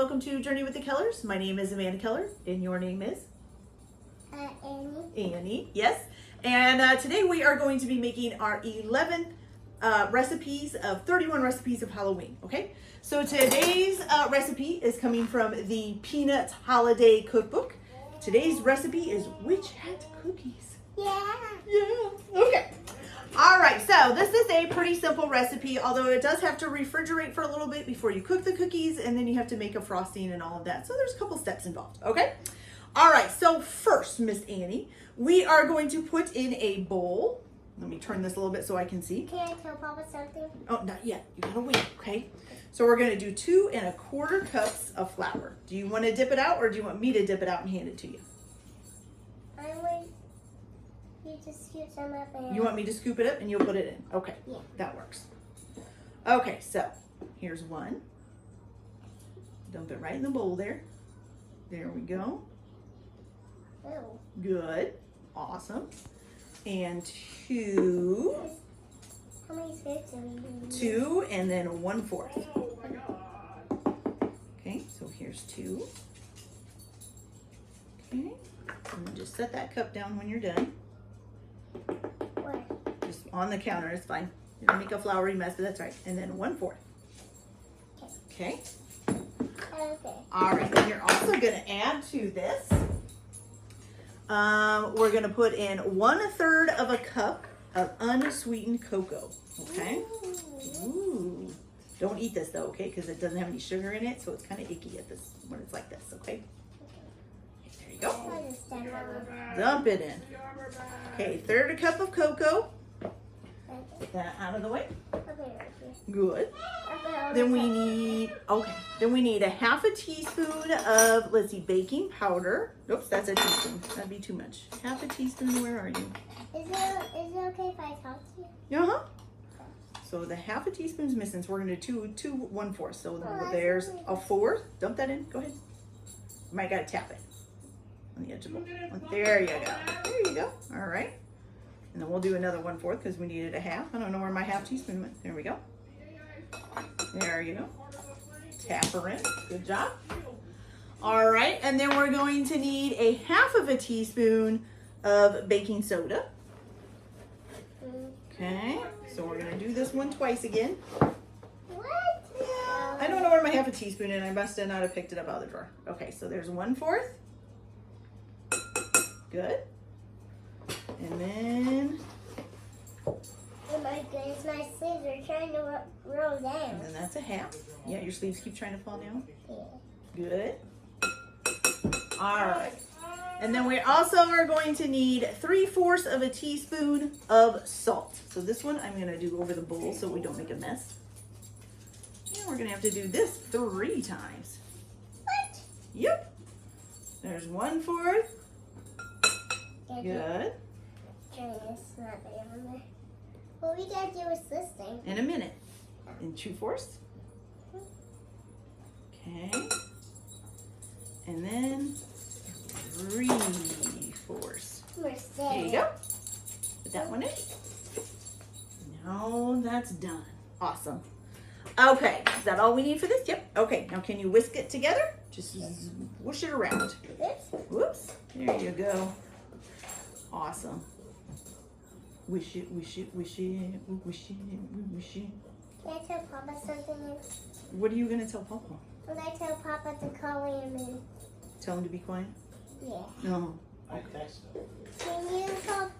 welcome to Journey with the Kellers. My name is Amanda Keller, and your name is? Annie. Annie, yes. And today we are going to be making our 11 recipes of 31 recipes of Halloween, okay? So today's recipe is coming from the Peanuts Holiday Cookbook. Today's recipe is witch hat cookies. Yeah. Yeah, okay. All right, so this is a pretty simple recipe, although it does have to refrigerate for a little bit before you cook the cookies, and then you have to make a frosting and all of that. So there's a couple steps involved, okay? All right, so first, Miss Annie, we are going to put in a bowl. Let me turn this a little bit so I can see. Can I tell Papa something? Oh, not yet. You gotta wait, okay? So we're gonna do 2 1/4 cups of flour. Do you wanna dip it out, or do you want me to dip it out and hand it to you? I want you to scoop some up and... You want me to scoop it up and you'll put it in? Okay, Yeah. that works. Okay, so here's one. Dump it right in the bowl there. There we go. Oh. Good. Awesome. And 2. How many scoops are we doing? 2 and then 1/4. Okay, so here's 2. Okay. And then just set that cup down when you're done. Where? Just on the counter, it's fine. You're gonna make a floury mess, but that's right. And then 1/4. Okay. Okay. All right, then you're also gonna add to this. We're gonna put in 1/3 of a cup of unsweetened cocoa. Okay. Ooh. Don't eat this though, okay? Because it doesn't have any sugar in it, so it's kind of icky at this when it's like this. Okay. There you go. I'll just stand over. Dump it in. Okay, 1/3 cup of cocoa. Get that out of the way. Okay, right here. Good. Okay, Then we need, okay, then we need a 1/2 teaspoon of, let's see, baking powder. Oops, that's a teaspoon. That'd be too much. 1/2 teaspoon, where are you? Is it okay if I talk to you? Uh-huh. So the 1/2 teaspoon's missing, so we're gonna do 2 1/4. So Oh, there's that's a 4. Dump that in, go ahead. You might gotta tap it on the edge of the bowl. There you go. There you go, all right. And then we'll do another 1/4 because we needed a 1/2. I don't know where my 1/2 teaspoon went. There we go. There you go. Tap her in. Good job. All right, and then we're going to need a 1/2 teaspoon of baking soda. Okay, so we're gonna do this one twice again. What? Yeah, I don't know where my 1/2 teaspoon is. I must have not have picked it up out of the drawer. Okay, so there's 1/4. Good. And then, Oh my goodness, my sleeves are trying to roll down. and then that's a 1/2. Yeah, your sleeves keep trying to fall down. Yeah. Good. All right. And then we also are going to need 3/4 of a teaspoon of salt. So this one I'm gonna do over the bowl so we don't make a mess. And we're gonna have to do this 3 times. What? Yep. There's 1/4. Good. Turn this not there on there. What we gotta do is this thing. In a minute. And 2/4. Okay. And then 3/4. We're There you go. Put that one in. Now that's done. Awesome. Okay, is that all we need for this? Yep. Okay, now can you whisk it together? Just whoosh it around. This? Whoops. There you go. Awesome. Wish it, wish it, wish it, wish it, wish it. Can I tell Papa something? What are you going to tell Papa? When I tell Papa to call him in. Tell him to be quiet? Yeah. No. I text him. Can you call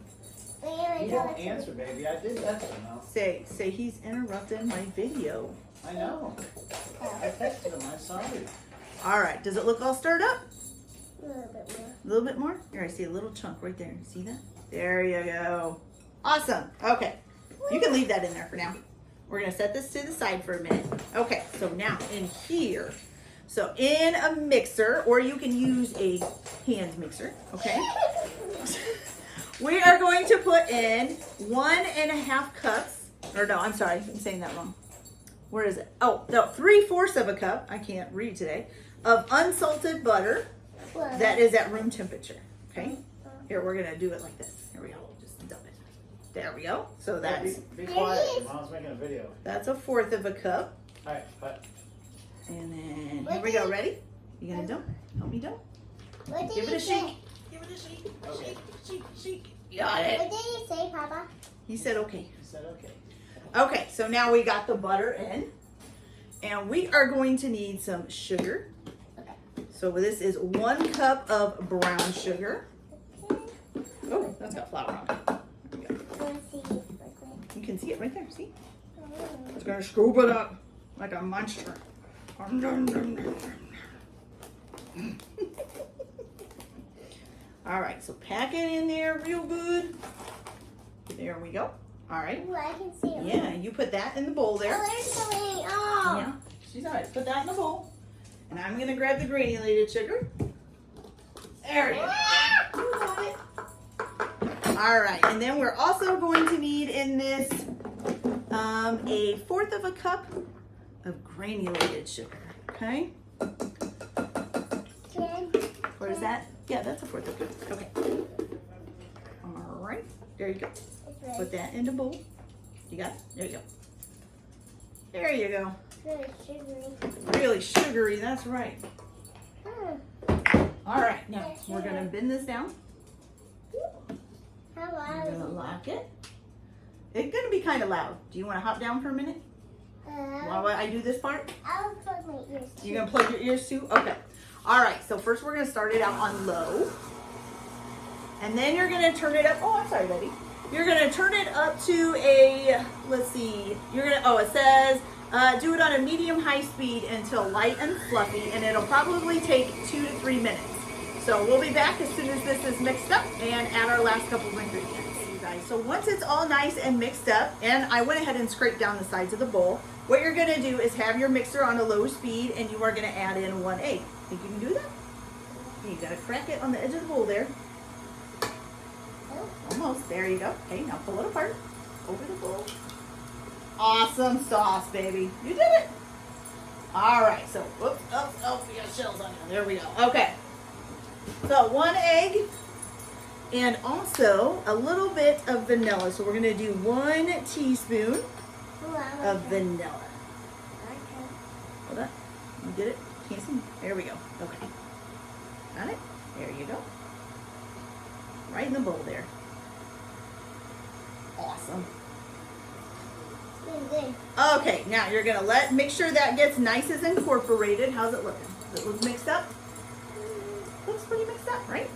Liam and You tell don't it to answer, baby. I did text him, though. Say he's interrupting my video. I know. I texted him. I saw you. All right, does it look all stirred up? A little bit more. A little bit more? Here, I see a little chunk right there. See that? There you go. Awesome. Okay. You can leave that in there for now. We're going to set this to the side for a minute. Okay, so now in here. So in a mixer, or you can use a hand mixer, okay? We are going to put in 1 1/2 cups. Or no, I'm sorry. I'm saying that wrong. Where is it? Oh, no, 3/4 of a cup. I can't read today. Of unsalted butter. What? That is at room temperature, okay? Here, we're gonna do it like this. Here we go, just dump it. There we go. So that's Be quiet. Mom's making a video. that's 1/4 of a cup. All right, cut. And then Here we go. Ready? You gonna dump? Help me dump. What did Give it he a say? shake. Give it a shake. Okay. Shake, shake, shake. Got it. What did he say, Papa? He said okay. He said okay. Okay, so now we got the butter in. And we are going to need some sugar. Okay. So this is 1 cup of brown sugar. Okay. Oh, that's got flour on it. There we go. I want to see it quickly. You can see it right there, see? Oh. It's gonna scoop it up like a monster. Dum, dum, dum, dum, dum. All right, so pack it in there real good. There we go. All right. Ooh, I can see it. Yeah, you put that in the bowl there. Oh, there's the wing. Oh. Yeah, she's all right. Put that in the bowl. And I'm gonna grab the granulated sugar. There you go. You got it. All right, and then we're also going to need in this a 1/4 of a cup of granulated sugar. Okay. What is that? Yeah, that's a 1/4 of a cup. Okay. All right. There you go. Put that in the bowl. You got it? There you go. There you go. Really sugary. Really sugary, that's right. Hmm. All right, now we're gonna bend this down. How I'm loud is gonna it? lock it. It's gonna be kind of loud. Do you want to hop down for a minute while I do this part? I'll plug my ears. You gonna plug your ears too? Okay. All right. So first we're gonna start it out on low, and then you're gonna turn it up. Oh, I'm sorry, Betty. You're gonna turn it up to a. Let's see. You're gonna. Oh, it says do it on a medium-high speed until light and fluffy, and it'll probably take 2 to 3 minutes. So we'll be back as soon as this is mixed up and add our last couple of ingredients. You guys. So once it's all nice and mixed up, and I went ahead and scraped down the sides of the bowl, what you're gonna do is have your mixer on a low speed, and you are gonna add in 1 egg. Think you can do that? You gotta crack it on the edge of the bowl there. Almost. There you go. Okay, now pull it apart. Over the bowl. Awesome sauce, baby. You did it. All right. So, whoops, oh, we got shells on you. There we go. Okay. So 1 egg and also a little bit of vanilla. So we're gonna do 1 teaspoon Ooh, I of want vanilla. that. Hold on. You did it? Can't see me. There we go. Okay. Got it? There you go. Right in the bowl there. Awesome. It's good. Okay, now you're gonna make sure that gets nice as incorporated. How's it looking? Does it look mixed up? Looks pretty mixed up, right?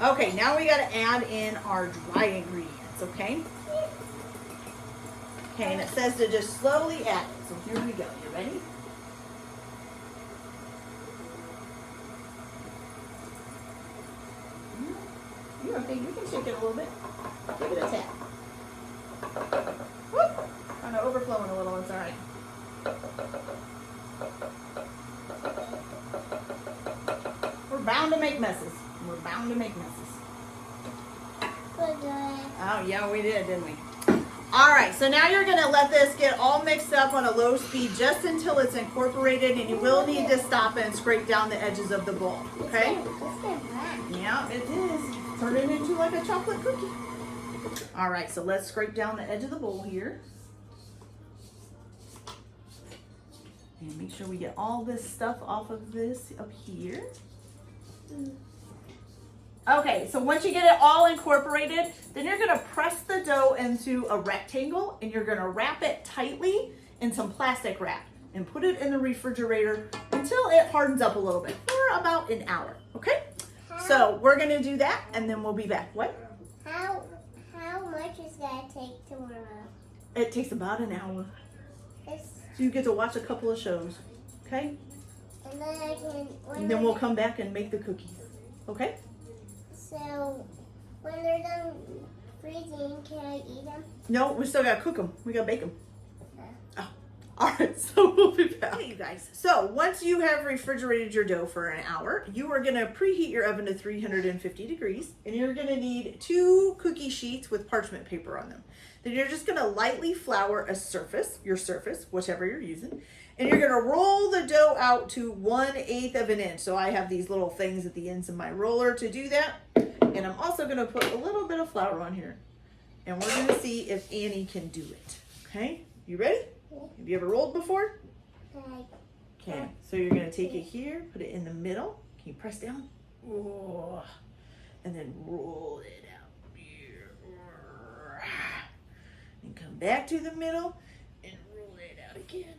Okay, now we gotta add in our dry ingredients, okay? Okay, and it says to just slowly add it. So here we go. You ready? You're okay. You can shake it a little bit. Give it a tap. Whoop! Kind of overflowing a little. It's all right. We're bound to make messes. We're bound to make messes. Good, good. Oh, yeah, we did, didn't we? All right, so now you're going to let this get all mixed up on a low speed just until it's incorporated, and you will need to stop and scrape down the edges of the bowl, okay? It's good black. Yeah, it is. Turn it into like a chocolate cookie. All right, so let's scrape down the edge of the bowl here. And make sure we get all this stuff off of this up here. Okay, so once you get it all incorporated, then you're gonna press the dough into a rectangle, and you're gonna wrap it tightly in some plastic wrap and put it in the refrigerator until it hardens up a little bit for about an hour, okay? So we're gonna do that, and then we'll be back. What? How much is that take tomorrow? It takes about an hour. It's, So you get to watch a couple of shows, okay? and then I can. And then we'll come back and make the cookies, okay? So when they're done freezing, can I eat them? No, we still gotta cook them. We gotta bake them. Oh, all right. So we'll be back. Hey, you guys. So once you have refrigerated your dough for an hour, you are gonna preheat your oven to 350 degrees, and you're gonna need 2 cookie sheets with parchment paper on them. Then you're just gonna lightly flour your surface, whichever you're using, and you're gonna roll the dough out to 1/8 of an inch. So I have these little things at the ends of my roller to do that. And I'm also gonna put a little bit of flour on here. And we're gonna see if Annie can do it. Okay, you ready? Yeah. Have you ever rolled before? I Okay, so you're gonna take it here, put it in the middle. Can you press down? Oh, and then roll it out here. And come back to the middle and roll it out again.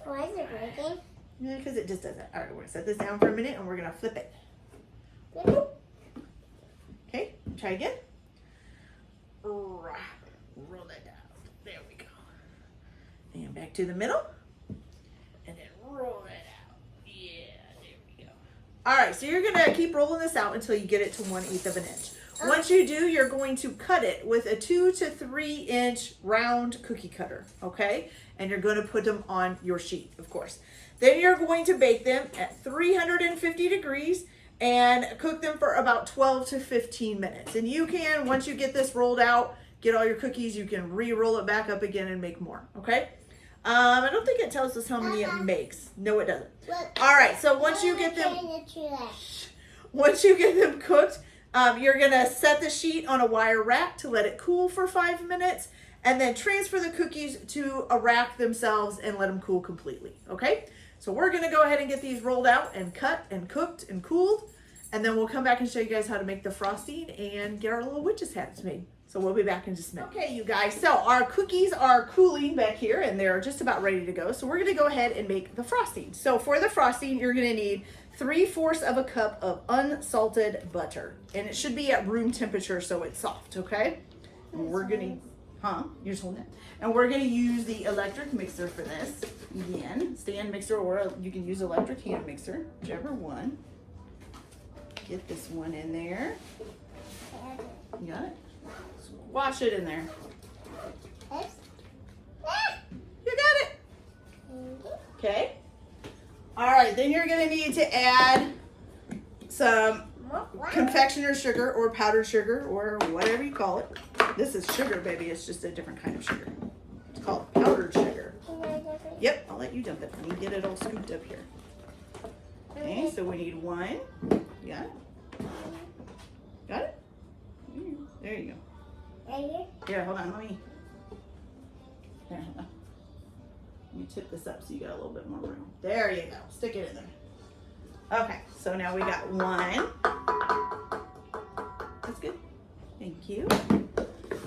Why is it breaking? Yeah, because it just does that. All right, we're gonna set this down for a minute and we're gonna flip it. Okay, try again. Roll it out. There we go. And back to the middle. And then roll it out. Yeah, there we go. All right, so you're gonna keep rolling this out until you get it to 1/8 of an inch. Once you do, you're going to cut it with a 2 to 3 inch round cookie cutter, okay? And you're gonna put them on your sheet, of course. Then you're going to bake them at 350 degrees and cook them for about 12 to 15 minutes. And you can, once you get this rolled out, get all your cookies, you can re-roll it back up again and make more, okay? I don't think it tells us how many it makes. No, it doesn't. All right, so once you get them cooked, you're gonna set the sheet on a wire rack to let it cool for 5 minutes, and then transfer the cookies to a rack themselves and let them cool completely, okay? So we're gonna go ahead and get these rolled out and cut and cooked and cooled, and then we'll come back and show you guys how to make the frosting and get our little witch's hats made. So we'll be back in just a minute. Okay, you guys, so our cookies are cooling back here and they're just about ready to go. So we're gonna go ahead and make the frosting. So for the frosting, you're gonna need 3/4 of a cup of unsalted butter. And it should be at room temperature so it's soft, okay? And we're gonna, you're just holding it. And we're gonna use the electric mixer for this. Again, stand mixer, or you can use electric hand mixer, whichever one. Get this one in there. You got it? Wash it in there. You got it. Okay. All right, then you're gonna need to add some confectioner's sugar or powdered sugar or whatever you call it. This is sugar, baby. It's just a different kind of sugar. It's called powdered sugar. Yep, I'll let you dump it. Let me get it all scooped up here. Okay, so we need 1. You got it? Got it? There you go. Right here? Here, hold on, let me. There, hold on. Let me tip this up so you got a little bit more room. There you go. Stick it in there. Okay, so now we got 1. That's good. Thank you.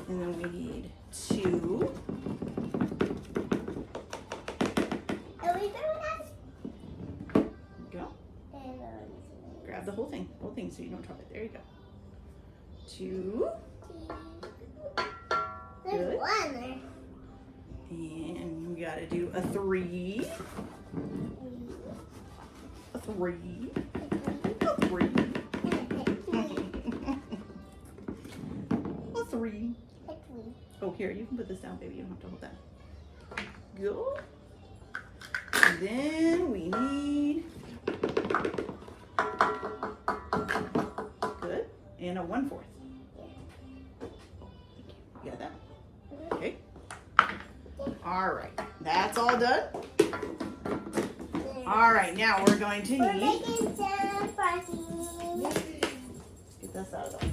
And then we need 2. Are we doing that? Go. Grab the whole thing so you don't drop it. There you go. 2. There's Good. 1 there. And we gotta do a 3. A 3. A 3. A 3. Oh, here, you can put this down, baby. You don't have to hold that. Go. And then we need, good, and a 1/4. You got that? Okay. All right, that's all done. All right, now we're going to We're need, making some frosting. get this out of the way.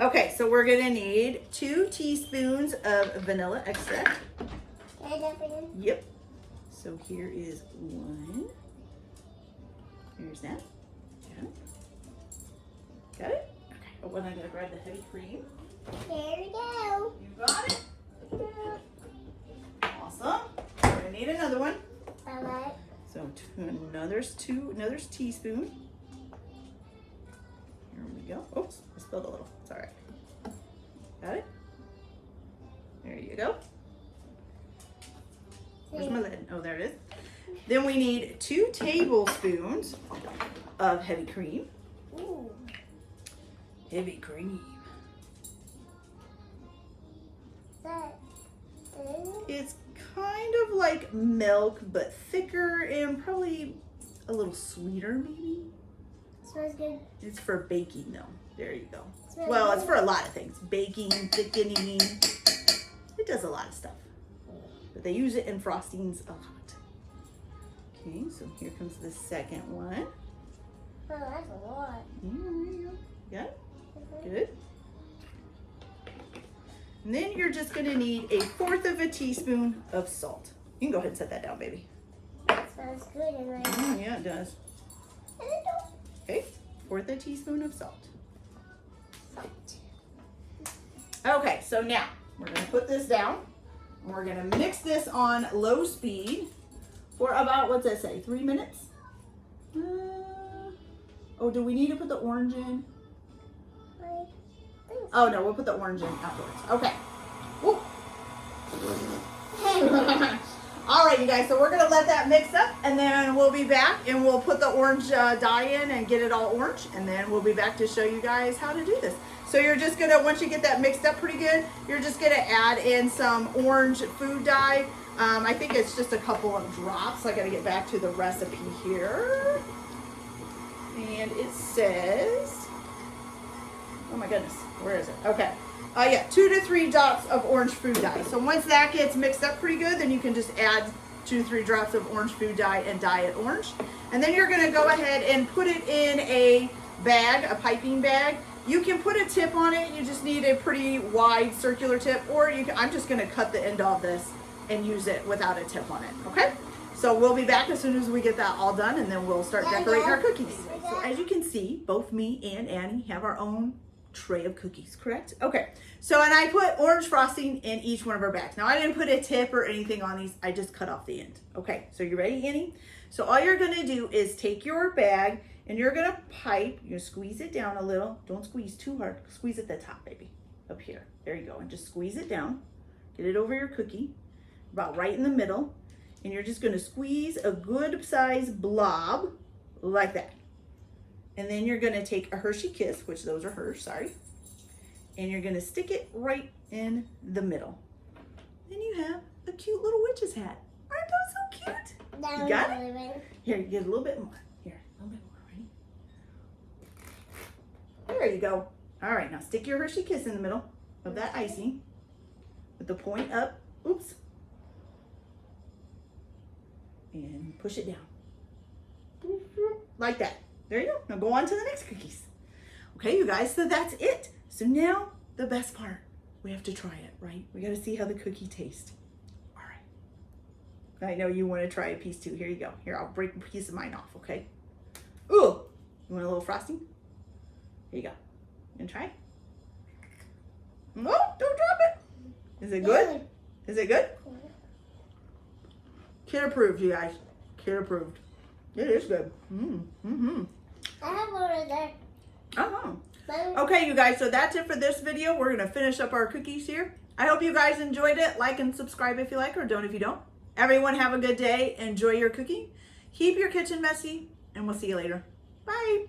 Okay, so we're gonna need 2 teaspoons of vanilla extract. Can I dump it in? Yep. So here is 1. Here's that. Got it? Got it? Okay. Oh, well, I'm gonna grab the heavy cream. There we go. You got it? Awesome. We're gonna need another one. Bye-bye. So another teaspoon. Here we go. Oops, I spilled a little. It's all right. Got it? There you go. Where's my lid? Oh, there it is. Then we need 2 tablespoons of heavy cream. Ooh. Heavy cream. That is... It's kind of like milk, but thicker and probably a little sweeter, maybe. Smells good. It's for baking, though. There you go. Smells Well, good. it's for a lot of things. Baking, thickening. It does a lot of stuff. But they use it in frostings a lot. Okay, so here comes the second one. Oh, that's a lot. Yeah, there you go. Got it? Good. And then you're just gonna need 1/4 of a teaspoon of salt. You can go ahead and set that down, baby. That's smells good in there. Oh, yeah, it does. And it don't Okay, 1/4 teaspoon of salt. salt. Okay, so now we're gonna put this down. And we're gonna mix this on low speed for about, what's that say, 3 minutes? Oh, do we need to put the orange in? I think so. Oh no, we'll put the orange in afterwards. Okay. Woo. All right, you guys, so we're gonna let that mix up and then we'll be back and we'll put the orange dye in and get it all orange and then we'll be back to show you guys how to do this. So you're just gonna, once you get that mixed up pretty good, you're just gonna add in some orange food dye. I think it's just a couple of drops. I gotta get back to the recipe here. And it says, oh my goodness, where is it? Okay. Yeah, 2 to 3 drops of orange food dye. So once that gets mixed up pretty good, then you can just add 2 to 3 drops of orange food dye and dye it orange. And then you're gonna go ahead and put it in a bag, a piping bag. You can put a tip on it. You just need a pretty wide circular tip, or you can, I'm just gonna cut the end of this and use it without a tip on it, okay? So we'll be back as soon as we get that all done and then we'll start decorating our cookies. So as you can see, both me and Annie have our own tray of cookies, correct? Okay, so and I put orange frosting in each one of our bags. Now I didn't put a tip or anything on these, I just cut off the end. Okay, so you ready, Annie? So all you're gonna do is take your bag and you're gonna you're gonna squeeze it down a little. Don't squeeze too hard, squeeze at the top, baby, up here. There you go, and just squeeze it down. Get it over your cookie, about right in the middle. And you're just gonna squeeze a good size blob like that. And then you're gonna take a Hershey Kiss, which those are hers, sorry. And you're gonna stick it right in the middle. Then you have a cute little witch's hat. Aren't those so cute? Now You got we're it? living. Here, get a little bit more. Here, a little bit more, ready? There you go. All right, now stick your Hershey Kiss in the middle of that icing with the point up. Oops. And push it down. Like that. There you go. Now go on to the next cookies. Okay, you guys, so that's it. So now the best part. We have to try it, right? We got to see how the cookie tastes. All right. I know you want to try a piece too. Here you go. Here, I'll break a piece of mine off, okay? Ooh, you want a little frosting? Here you go. You gonna try it? No, don't drop it. Is it good? Is it good? Kid approved, you guys. Kid approved. It is good. I have one right there. Uh-huh. Mine- Okay, you guys, so that's it for this video. We're going to finish up our cookies here. I hope you guys enjoyed it. Like and subscribe if you like, or don't if you don't. Everyone have a good day. Enjoy your cooking. Keep your kitchen messy, and we'll see you later. Bye.